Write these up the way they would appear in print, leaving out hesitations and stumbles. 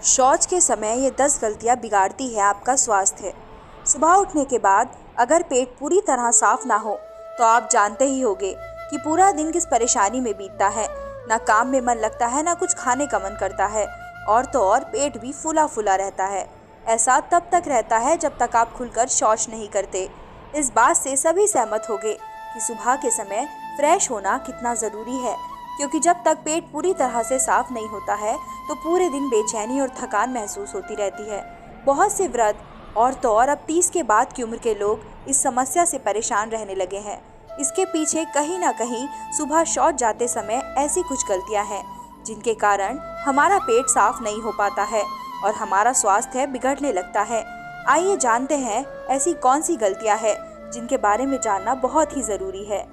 शौच के समय ये 10 गलतियाँ बिगाड़ती है आपका स्वास्थ्य। सुबह उठने के बाद अगर पेट पूरी तरह साफ ना हो तो आप जानते ही होंगे कि पूरा दिन किस परेशानी में बीतता है। ना काम में मन लगता है, ना कुछ खाने का मन करता है, और तो और पेट भी फूला फूला रहता है। ऐसा तब तक रहता है जब तक आप खुलकर शौच नहीं करते। इस बात से सभी सहमत होंगे कि सुबह के समय फ्रेश होना कितना ज़रूरी है, क्योंकि जब तक पेट पूरी तरह से साफ नहीं होता है तो पूरे दिन बेचैनी और थकान महसूस होती रहती है। बहुत से वृद्ध और तो और अब 30 के बाद की उम्र के लोग इस समस्या से परेशान रहने लगे हैं। इसके पीछे कहीं ना कहीं सुबह शौच जाते समय ऐसी कुछ गलतियां हैं जिनके कारण हमारा पेट साफ नहीं हो पाता है और हमारा स्वास्थ्य बिगड़ने लगता है। आइए जानते हैं ऐसी कौन सी गलतियां हैं जिनके बारे में जानना बहुत ही ज़रूरी है।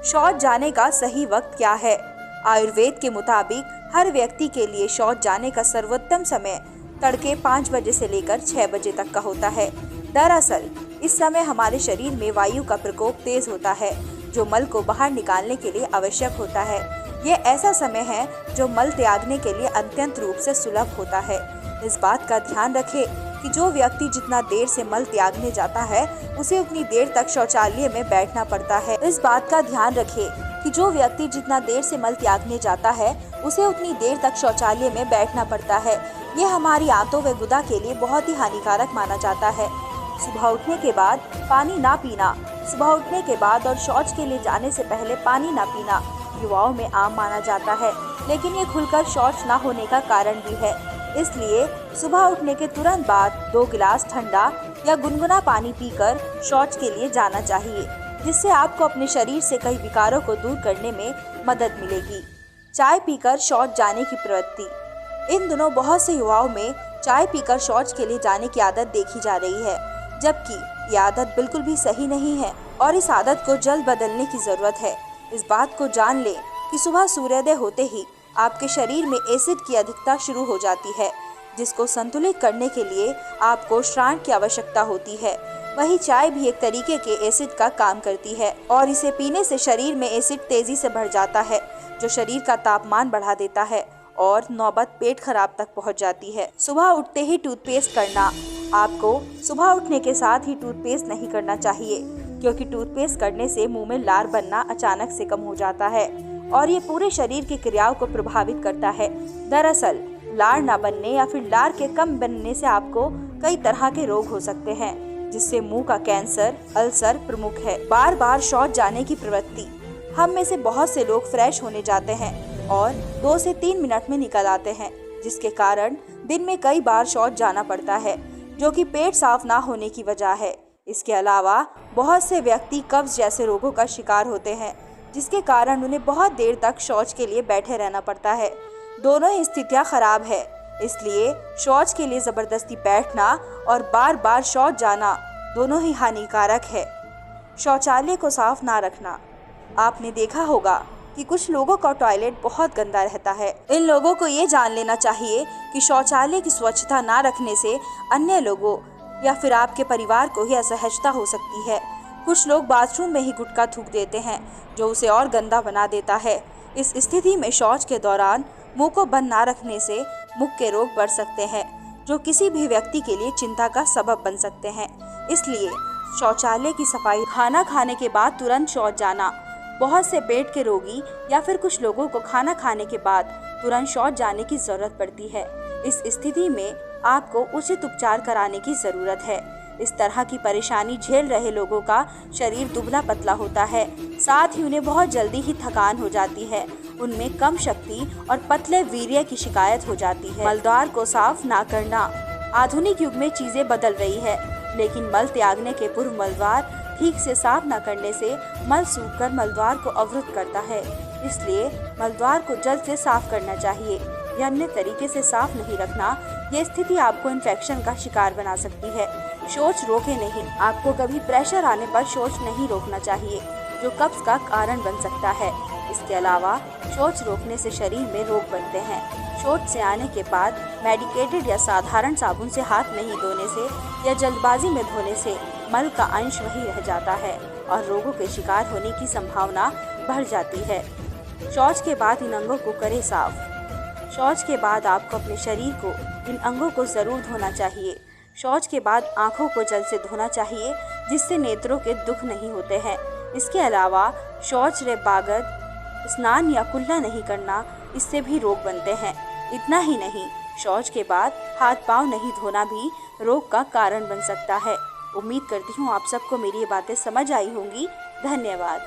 शौच जाने का सही वक्त क्या है? आयुर्वेद के मुताबिक हर व्यक्ति के लिए शौच जाने का सर्वोत्तम समय तड़के 5 बजे से लेकर 6 बजे तक का होता है। दरअसल इस समय हमारे शरीर में वायु का प्रकोप तेज होता है जो मल को बाहर निकालने के लिए आवश्यक होता है। ये ऐसा समय है जो मल त्यागने के लिए अत्यंत रूप से सुलभ होता है। इस बात का ध्यान रखें कि जो व्यक्ति जितना देर से मल त्यागने जाता है उसे उतनी देर तक शौचालय में बैठना पड़ता है। इस बात का ध्यान रखें कि जो व्यक्ति जितना देर से मल त्यागने जाता है उसे उतनी देर तक शौचालय में बैठना पड़ता है। ये हमारी आंतों व गुदा के लिए बहुत ही हानिकारक माना जाता है। सुबह उठने के बाद पानी ना पीना। सुबह उठने के बाद और शौच के लिए जाने से पहले पानी ना पीना युवाओं में आम माना जाता है, लेकिन ये खुलकर शौच ना होने का कारण भी है। इसलिए सुबह उठने के तुरंत बाद 2 गिलास ठंडा या गुनगुना पानी पीकर शौच के लिए जाना चाहिए, जिससे आपको अपने शरीर से कई विकारों को दूर करने में मदद मिलेगी। चाय पीकर शौच जाने की प्रवृत्ति। इन दिनों बहुत से युवाओं में चाय पीकर शौच के लिए जाने की आदत देखी जा रही है, जबकि ये आदत बिल्कुल भी सही नहीं है और इस आदत को जल्द बदलने की ज़रूरत है। इस बात को जान लें कि सुबह सूर्योदय होते ही आपके शरीर में एसिड की अधिकता शुरू हो जाती है, जिसको संतुलित करने के लिए आपको श्राण की आवश्यकता होती है। वही चाय भी एक तरीके के एसिड का काम करती है और इसे पीने से शरीर में एसिड तेजी से बढ़ जाता है, जो शरीर का तापमान बढ़ा देता है और नौबत पेट खराब तक पहुंच जाती है। सुबह उठते ही टूथपेस्ट करना। आपको सुबह उठने के साथ ही टूथपेस्ट नहीं करना चाहिए, क्योंकि टूथपेस्ट करने से मुंह में लार बनना अचानक से कम हो जाता है और ये पूरे शरीर की क्रियाओं को प्रभावित करता है। दरअसल लार ना बनने या फिर लार के कम बनने से आपको कई तरह के रोग हो सकते हैं, जिससे मुंह का कैंसर, अल्सर प्रमुख है। बार बार शौच जाने की प्रवृत्ति। हम में से बहुत से लोग फ्रेश होने जाते हैं और 2 से 3 मिनट में निकल आते हैं, जिसके कारण दिन में कई बार शौच जाना पड़ता है, जो कि पेट साफ ना होने की वजह है। इसके अलावा बहुत से व्यक्ति कब्ज जैसे रोगों का शिकार होते हैं, जिसके कारण उन्हें बहुत देर तक शौच के लिए बैठे रहना पड़ता है। दोनों ही स्थितियां खराब है, इसलिए शौच के लिए ज़बरदस्ती बैठना और बार बार शौच जाना दोनों ही हानिकारक है। शौचालय को साफ ना रखना। आपने देखा होगा कि कुछ लोगों का टॉयलेट बहुत गंदा रहता है। इन लोगों को ये जान लेना चाहिए कि शौचालय की स्वच्छता ना रखने से अन्य लोगों या फिर आपके परिवार को ही असहजता हो सकती है। कुछ लोग बाथरूम में ही गुटखा थूक देते हैं, जो उसे और गंदा बना देता है। इस स्थिति में शौच के दौरान मुंह को बंद ना रखने से मुख के रोग बढ़ सकते हैं, जो किसी भी व्यक्ति के लिए चिंता का सबब बन सकते हैं। इसलिए शौचालय की सफाई। खाना खाने के बाद तुरंत शौच जाना। बहुत से पेट के रोगी या फिर कुछ लोगों को खाना खाने के बाद तुरंत शौच जाने की जरूरत पड़ती है। इस स्थिति में आपको उचित उपचार कराने की ज़रूरत है। इस तरह की परेशानी झेल रहे लोगों का शरीर दुबला पतला होता है, साथ ही उन्हें बहुत जल्दी ही थकान हो जाती है। उनमें कम शक्ति और पतले वीर्य की शिकायत हो जाती है। मलद्वार को साफ ना करना। आधुनिक युग में चीज़ें बदल रही है, लेकिन मल त्यागने के पूर्व मलद्वार ठीक से साफ न करने से मल सूखकर मलद्वार को अवरुद्ध करता है। इसलिए मलद्वार को जल्द से साफ करना चाहिए। या अन्य तरीके से साफ नहीं रखना, ये स्थिति आपको इन्फेक्शन का शिकार बना सकती है। शौच रोके नहीं। आपको कभी प्रेशर आने पर शौच नहीं रोकना चाहिए, जो कब्ज का कारण बन सकता है। इसके अलावा शौच रोकने से शरीर में रोग बनते हैं। शौच से आने के बाद मेडिकेटेड या साधारण साबुन से हाथ नहीं धोने से या जल्दबाजी में धोने से मल का अंश वही रह जाता है और रोगों के शिकार होने की संभावना बढ़ जाती है। शौच के बाद इन अंगों को करें साफ। शौच के बाद आपको अपने शरीर को, इन अंगों को ज़रूर धोना चाहिए। शौच के बाद आँखों को जल से धोना चाहिए, जिससे नेत्रों के दुख नहीं होते हैं। इसके अलावा शौच रे बागत स्नान या कुल्ला नहीं करना, इससे भी रोग बनते हैं। इतना ही नहीं, शौच के बाद हाथ पांव नहीं धोना भी रोग का कारण बन सकता है। उम्मीद करती हूँ आप सबको मेरी ये बातें समझ आई होंगी। धन्यवाद।